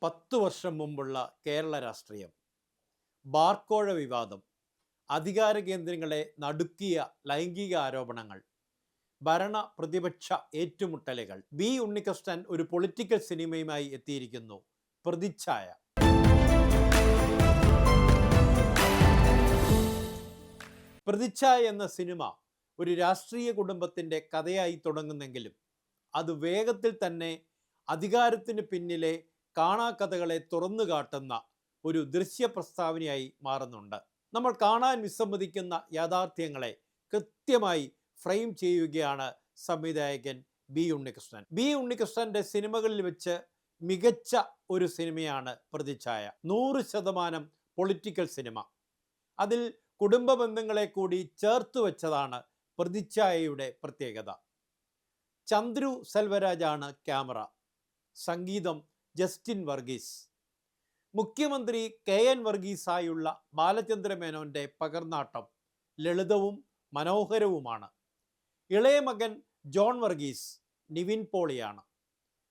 10 വർഷം മുമ്പുള്ള കേരള രാഷ്ട്രീയം, ബാർക്കോഴ വിവാദം, അധികാര കേന്ദ്രങ്ങളെ നടുക്കിയ ലൈംഗിക ആരോപണങ്ങൾ, ഭരണ പ്രതിപക്ഷ ഏറ്റുമുട്ടലുകൾ. ബി ഉണ്ണികൃഷ്ണൻ ഒരു പൊളിറ്റിക്കൽ സിനിമയുമായി എത്തിയിരിക്കുന്നു. പ്രതിച്ഛായ. പ്രതിച്ഛായ എന്ന സിനിമ ഒരു രാഷ്ട്രീയ കുടുംബത്തിൻ്റെ കഥയായി തുടങ്ങുന്നെങ്കിലും അത് വേഗത്തിൽ തന്നെ അധികാരത്തിന് പിന്നിലെ കാണാക്കഥകളെ തുറന്നു കാട്ടുന്ന ഒരു ദൃശ്യ പ്രസ്താവനയായി മാറുന്നുണ്ട്. നമ്മൾ കാണാൻ വിസമ്മതിക്കുന്ന യാഥാർത്ഥ്യങ്ങളെ കൃത്യമായി ഫ്രെയിം ചെയ്യുകയാണ് സംവിധായകൻ ബി ഉണ്ണികൃഷ്ണൻ. ബി ഉണ്ണികൃഷ്ണൻ്റെ സിനിമകളിൽ വെച്ച് മികച്ച ഒരു സിനിമയാണ് പ്രതിച്ഛായ. 100% പൊളിറ്റിക്കൽ സിനിമ. അതിൽ കുടുംബ ബന്ധങ്ങളെ കൂടി ചേർത്ത് വെച്ചതാണ് പ്രതിച്ഛായയുടെ പ്രത്യേകത. ചന്ദ്രു സെൽവരാജാണ് ക്യാമറ. സംഗീതം ജസ്റ്റിൻ വർഗീസ്. മുഖ്യമന്ത്രി KN വർഗീസായുള്ള ബാലചന്ദ്ര മേനോൻ്റെ പകർന്നാട്ടം ലളിതവും മനോഹരവുമാണ്. ഇളയ മകൻ ജോൺ വർഗീസ് നിവിൻ പോളിയാണ്.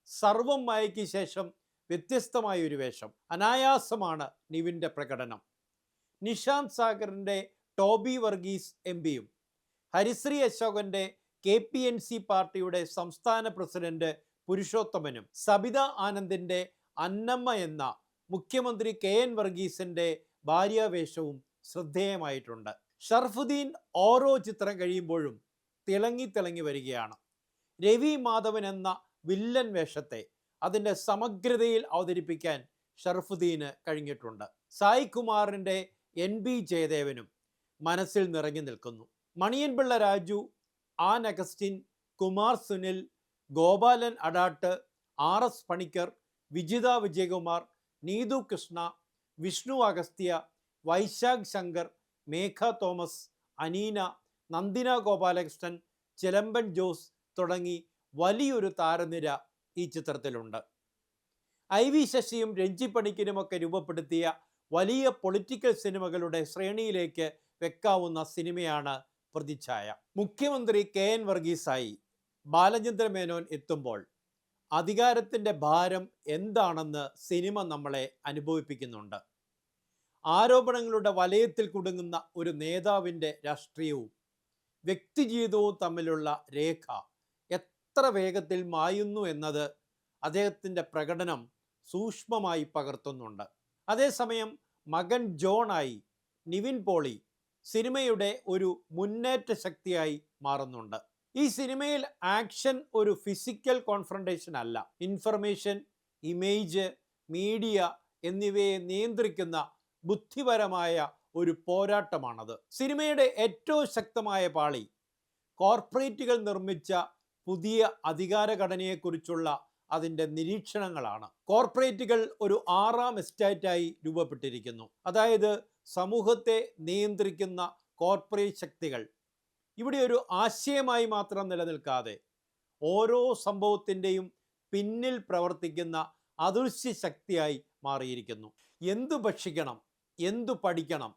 സർവം മായയ്ക്ക് ശേഷം വ്യത്യസ്തമായൊരു വേഷം. അനായാസമാണ് നിവിൻ്റെ പ്രകടനം. നിഷാന്ത് സാഗറിൻ്റെ ടോബി വർഗീസ് MP-യും ഹരിശ്രീ അശോകൻ്റെ KPNC പാർട്ടിയുടെ സംസ്ഥാന പ്രസിഡന്റ് പുരുഷോത്തമനും സബിത ആനന്ദിൻ്റെ അന്നമ്മ എന്ന മുഖ്യമന്ത്രി KN വർഗീസിൻ്റെ ഭാര്യാവേഷവും ശ്രദ്ധേയമായിട്ടുണ്ട്. ഷർഫുദ്ദീൻ ഓരോ ചിത്രം കഴിയുമ്പോഴും തിളങ്ങി വരികയാണ്. രവി മാധവൻ എന്ന വില്ലൻ വേഷത്തെ അതിൻ്റെ സമഗ്രതയിൽ അവതരിപ്പിക്കാൻ ഷർഫുദ്ദീന് കഴിഞ്ഞിട്ടുണ്ട്. സായി കുമാറിൻ്റെ NB ജയദേവനും മനസ്സിൽ നിറഞ്ഞു നിൽക്കുന്നു. മണിയൻപിള്ള രാജു, ആൻ അഗസ്റ്റിൻ, കുമാർ സുനിൽ, ഗോപാലൻ അഡാട്ട്, RS പണിക്കർ, വിജിത വിജയകുമാർ, നീതു കൃഷ്ണ, വിഷ്ണു അഗസ്ത്യ, വൈശാഖ് ശങ്കർ, മേഘ തോമസ്, അനീന, നന്ദിന ഗോപാലകൃഷ്ണൻ, ചിലമ്പൻ ജോസ് തുടങ്ങി വലിയൊരു താരനിര ഈ ചിത്രത്തിലുണ്ട്. IV ശശിയും രഞ്ജി പണിക്കരുമൊക്കെ രൂപപ്പെടുത്തിയ വലിയ പൊളിറ്റിക്കൽ സിനിമകളുടെ ശ്രേണിയിലേക്ക് വെക്കാവുന്ന സിനിമയാണ് പ്രതിച്ഛായ. മുഖ്യമന്ത്രി KN വർഗീസായി ബാലചന്ദ്ര മേനോൻ എത്തുമ്പോൾ അധികാരത്തിൻ്റെ ഭാരം എന്താണെന്ന് സിനിമ നമ്മളെ അനുഭവിപ്പിക്കുന്നുണ്ട്. ആരോപണങ്ങളുടെ വലയത്തിൽ കുടുങ്ങുന്ന ഒരു നേതാവിൻ്റെ രാഷ്ട്രീയവും വ്യക്തിജീവിതവും തമ്മിലുള്ള രേഖ എത്ര വേഗത്തിൽ മായുന്നു എന്നത് അദ്ദേഹത്തിൻ്റെ പ്രകടനം സൂക്ഷ്മമായി പകർത്തുന്നുണ്ട്. അതേസമയം മകൻ ജോണായി നിവിൻ പോളി സിനിമയുടെ ഒരു മുന്നേറ്റ ശക്തിയായി മാറുന്നുണ്ട്. ഈ സിനിമയിൽ ആക്ഷൻ ഒരു ഫിസിക്കൽ കോൺഫ്രണ്ടേഷൻ അല്ല. ഇൻഫർമേഷൻ, ഇമേജ്, മീഡിയ എന്നിവയെ നിയന്ത്രിക്കുന്ന ബുദ്ധിപരമായ ഒരു പോരാട്ടമാണത്. സിനിമയുടെ ഏറ്റവും ശക്തമായ പാളി കോർപ്പറേറ്റുകൾ നിർമ്മിച്ച പുതിയ അധികാരഘടനയെക്കുറിച്ചുള്ള അതിൻ്റെ നിരീക്ഷണങ്ങളാണ്. കോർപ്പറേറ്റുകൾ ഒരു 6ാം എസ്റ്റേറ്റായി രൂപപ്പെട്ടിരിക്കുന്നു. അതായത് സമൂഹത്തെ നിയന്ത്രിക്കുന്ന കോർപ്പറേറ്റ് ശക്തികൾ ഇവിടെ ഒരു ആശയമായി മാത്രം നിലനിൽക്കാതെ ഓരോ സംഭവത്തിൻ്റെയും പിന്നിൽ പ്രവർത്തിക്കുന്ന അദൃശ്യ ശക്തിയായി മാറിയിരിക്കുന്നു. എന്തു ഭക്ഷിക്കണം, എന്തു പഠിക്കണം,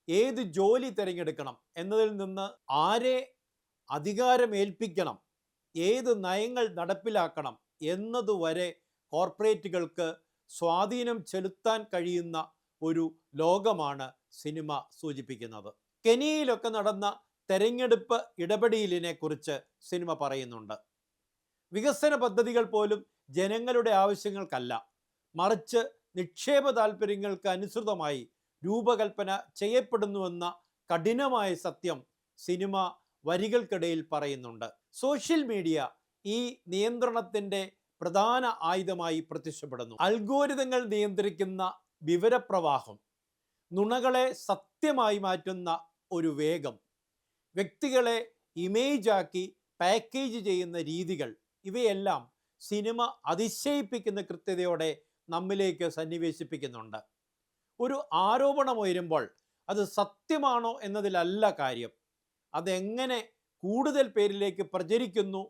ഏത് ജോലി തിരഞ്ഞെടുക്കണം എന്നതിൽ നിന്ന് ആരെ അധികാരമേൽപ്പിക്കണം, ഏത് നയങ്ങൾ നടപ്പിലാക്കണം എന്നതുവരെ കോർപ്പറേറ്റുകൾക്ക് സ്വാധീനം ചെലുത്താൻ കഴിയുന്ന ഒരു ലോകമാണ് സിനിമ സൂചിപ്പിക്കുന്നത്. കെനിയയിലൊക്കെ നടന്ന തെരഞ്ഞെടുപ്പ് ഇടപെടലിനെ കുറിച്ച് സിനിമ പറയുന്നുണ്ട്. വികസന പദ്ധതികൾ പോലും ജനങ്ങളുടെ ആവശ്യങ്ങൾക്കല്ല, മറിച്ച് നിക്ഷേപ താൽപ്പര്യങ്ങൾക്ക് അനുസൃതമായി രൂപകൽപ്പന ചെയ്യപ്പെടുന്നുവെന്ന കഠിനമായ സത്യം സിനിമ വരികൾക്കിടയിൽ പറയുന്നുണ്ട്. സോഷ്യൽ മീഡിയ ഈ നിയന്ത്രണത്തിൻ്റെ പ്രധാന ആയുധമായി പ്രത്യക്ഷപ്പെടുന്നു. അൽഗോരിതങ്ങൾ നിയന്ത്രിക്കുന്ന വിവരപ്രവാഹം, നുണകളെ സത്യമായി മാറ്റുന്ന ഒരു വേഗം, വ്യക്തികളെ ഇമേജാക്കി പാക്കേജ് ചെയ്യുന്ന രീതികൾ, ഇവയെല്ലാം സിനിമ അതിശയിപ്പിക്കുന്ന കൃത്യതയോടെ നമ്മിലേക്ക് സന്നിവേശിപ്പിക്കുന്നുണ്ട്. ഒരു ആരോപണം ഉയരുമ്പോൾ അത് സത്യമാണോ എന്നതിലല്ല കാര്യം, അതെങ്ങനെ കൂടുതൽ പേരിലേക്ക് പ്രചരിക്കുന്നു,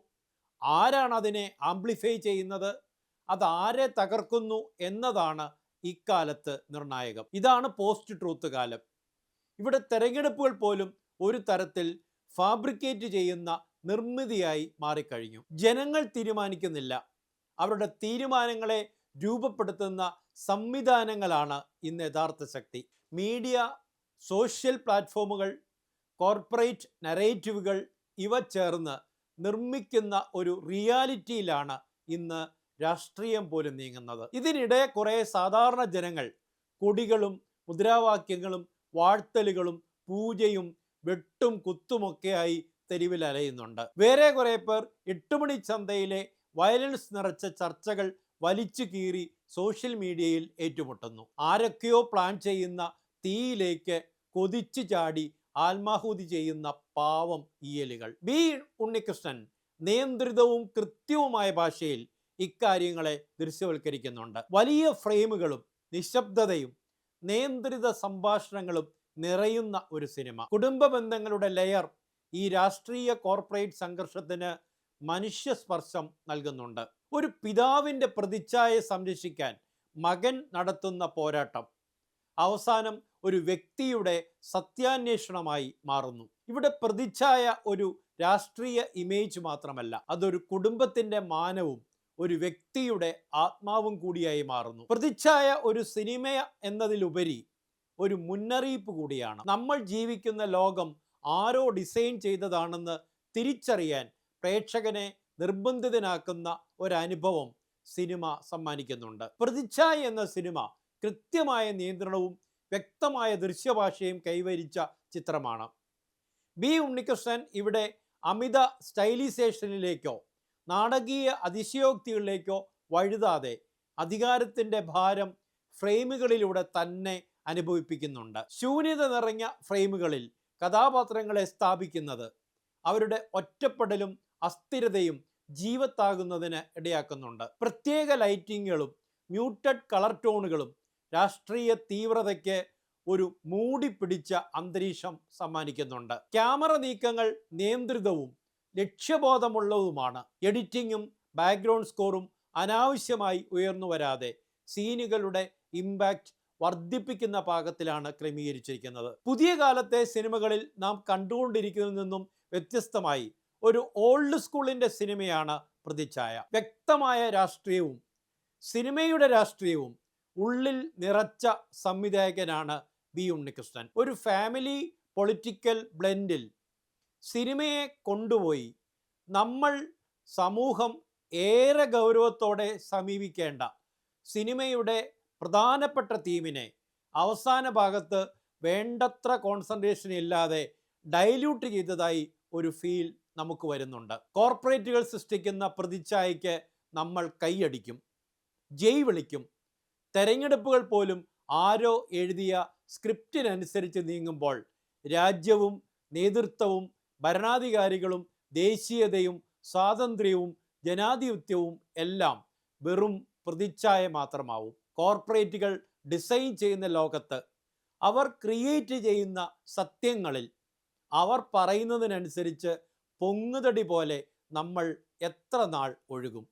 ആരാണ് അതിനെ ആംപ്ലിഫൈ ചെയ്യുന്നത്, അതാരെ തകർക്കുന്നു എന്നതാണ് ഇക്കാലത്ത് നിർണായകം. ഇതാണ് പോസ്റ്റ് ട്രൂത്ത് കാലം. ഇവിടെ തെരഞ്ഞെടുപ്പുകൾ പോലും ഒരു തരത്തിൽ ഫാബ്രിക്കേറ്റ് ചെയ്യുന്ന നിർമ്മിതിയായി മാറിക്കഴിഞ്ഞു. ജനങ്ങൾ തീരുമാനിക്കുന്നില്ല, അവരുടെ തീരുമാനങ്ങളെ രൂപപ്പെടുത്തുന്ന സംവിധാനങ്ങളാണ് ഇന്ന് യഥാർത്ഥ ശക്തി. മീഡിയ, സോഷ്യൽ പ്ലാറ്റ്ഫോമുകൾ, കോർപ്പറേറ്റ് നരേറ്റീവുകൾ ഇവ ചേർന്ന് നിർമ്മിക്കുന്ന ഒരു റിയാലിറ്റിയിലാണ് ഇന്ന് രാഷ്ട്രീയം പോലും നീങ്ങുന്നത്. ഇതിനിടെ കുറേ സാധാരണ ജനങ്ങൾ കൊടികളും മുദ്രാവാക്യങ്ങളും വാഴ്ത്തലുകളും പൂജയും വെട്ടും കുത്തുമൊക്കെയായി തെരുവിൽ അലയുന്നുണ്ട്. വേറെ കുറേ പേർ 8 മണി ചന്തയിലെ വയലൻസ് നിറച്ച ചർച്ചകൾ വലിച്ചു കീറി സോഷ്യൽ മീഡിയയിൽ ഏറ്റുമുട്ടുന്നു. ആരൊക്കെയോ പ്ലാൻ ചെയ്യുന്ന തീയിലേക്ക് കൊതിച്ചു ചാടി ആത്മാഹുതി ചെയ്യുന്ന പാവം ഈയലുകൾ. ബി ഉണ്ണികൃഷ്ണൻ നിയന്ത്രിതവും കൃത്യവുമായ ഭാഷയിൽ ഇക്കാര്യങ്ങളെ ദൃശ്യവൽക്കരിക്കുന്നുണ്ട്. വലിയ ഫ്രെയിമുകളും നിശബ്ദതയും നിയന്ത്രിത സംഭാഷണങ്ങളും നിറയുന്ന ഒരു സിനിമ. കുടുംബ ബന്ധങ്ങളുടെ ലെയർ ഈ രാഷ്ട്രീയ കോർപ്പറേറ്റ് സംഘർഷത്തിന് മനുഷ്യസ്പർശം നൽകുന്നുണ്ട്. ഒരു പിതാവിൻ്റെ പ്രതിച്ഛായയെ സംരക്ഷിക്കാൻ മകൻ നടത്തുന്ന പോരാട്ടം അവസാനം ഒരു വ്യക്തിയുടെ സത്യാന്വേഷണമായി മാറുന്നു. ഇവിടെ പ്രതിച്ഛായ ഒരു രാഷ്ട്രീയ ഇമേജ് മാത്രമല്ല, അതൊരു കുടുംബത്തിൻ്റെ മാനവും ഒരു വ്യക്തിയുടെ ആത്മാവും കൂടിയായി മാറുന്നു. പ്രതിച്ഛായ ഒരു സിനിമ എന്നതിലുപരി ഒരു മുന്നറിയിപ്പ് കൂടിയാണ്. നമ്മൾ ജീവിക്കുന്ന ലോകം ആരോ ഡിസൈൻ ചെയ്തതാണെന്ന് തിരിച്ചറിയാൻ പ്രേക്ഷകനെ നിർബന്ധിതനാക്കുന്ന ഒരനുഭവം സിനിമ സമ്മാനിക്കുന്നുണ്ട്. പ്രതിച്ഛായ എന്ന സിനിമ കൃത്യമായ നിയന്ത്രണവും വ്യക്തമായ ദൃശ്യഭാഷയും കൈവരിച്ച ചിത്രമാണ്. ബി ഉണ്ണികൃഷ്ണൻ ഇവിടെ അമിത സ്റ്റൈലൈസേഷനിലേക്കോ നാടകീയ അതിശയോക്തികളിലേക്കോ വഴുതാതെ അധികാരത്തിൻ്റെ ഭാരം ഫ്രെയിമുകളിലൂടെ തന്നെ അനുഭവിപ്പിക്കുന്നുണ്ട്. ശൂന്യത നിറഞ്ഞ ഫ്രെയിമുകളിൽ കഥാപാത്രങ്ങളെ സ്ഥാപിക്കുന്നത് അവരുടെ ഒറ്റപ്പെടലും അസ്ഥിരതയും ജീവത്താകുന്നതിന് ഇടയാക്കുന്നുണ്ട്. പ്രത്യേക ലൈറ്റിങ്ങുകളും മ്യൂട്ടഡ് കളർ ടോണുകളും രാഷ്ട്രീയ തീവ്രതയ്ക്ക് ഒരു മൂടിപ്പിടിച്ച അന്തരീക്ഷം സമ്മാനിക്കുന്നുണ്ട്. ക്യാമറ നീക്കങ്ങൾ നിയന്ത്രിതവും ലക്ഷ്യബോധമുള്ളതുമാണ്. എഡിറ്റിങ്ങും ബാക്ക്ഗ്രൗണ്ട് സ്കോറും അനാവശ്യമായി ഉയർന്നു വരാതെ സീനുകളുടെ ഇമ്പാക്റ്റ് വർദ്ധിപ്പിക്കുന്ന പാകത്തിലാണ് ക്രമീകരിച്ചിരിക്കുന്നത്. പുതിയ കാലത്തെ സിനിമകളിൽ നാം കണ്ടുകൊണ്ടിരിക്കുന്നതിൽ നിന്നും വ്യത്യസ്തമായി ഒരു ഓൾഡ് സ്കൂളിൻ്റെ സിനിമയാണ് പ്രതിച്ഛായ. വ്യക്തമായ രാഷ്ട്രീയവും സിനിമയുടെ രാഷ്ട്രീയവും ഉള്ളിൽ നിറച്ച സംവിധായകനാണ് ബി ഉണ്ണികൃഷ്ണൻ. ഒരു ഫാമിലി പൊളിറ്റിക്കൽ ബ്ലെൻഡിൽ സിനിമയെ കൊണ്ടുപോയി നമ്മൾ സമൂഹം ഏറെ ഗൗരവത്തോടെ സമീപിക്കേണ്ട സിനിമയുടെ പ്രധാനപ്പെട്ട തീമിനെ അവസാന ഭാഗത്ത് വേണ്ടത്ര കോൺസെൻട്രേഷൻ ഇല്ലാതെ ഡൈല്യൂട്ട് ചെയ്തതായി ഒരു ഫീൽ നമുക്ക് വരുന്നുണ്ട്. കോർപ്പറേറ്റുകൾ സൃഷ്ടിക്കുന്ന പ്രതിച്ഛായയ്ക്ക് നമ്മൾ കൈയടിക്കും, ജയ് വിളിക്കും. തെരഞ്ഞെടുപ്പുകൾ പോലും ആരോ എഴുതിയ സ്ക്രിപ്റ്റിനനുസരിച്ച് നീങ്ങുമ്പോൾ രാജ്യവും നേതൃത്വവും ഭരണാധികാരികളും ദേശീയതയും സ്വാതന്ത്ര്യവും ജനാധിപത്യവും എല്ലാം വെറും പ്രതിച്ഛായ മാത്രമാവും. കോർപ്പറേറ്റുകൾ ഡിസൈൻ ചെയ്യുന്ന ലോകത്ത് അവർ ക്രിയേറ്റ് ചെയ്യുന്ന സത്യങ്ങളിൽ അവർ പറയുന്നതിനനുസരിച്ച് പൊങ്ങുതടി പോലെ നമ്മൾ എത്ര നാൾ ഒഴുകും?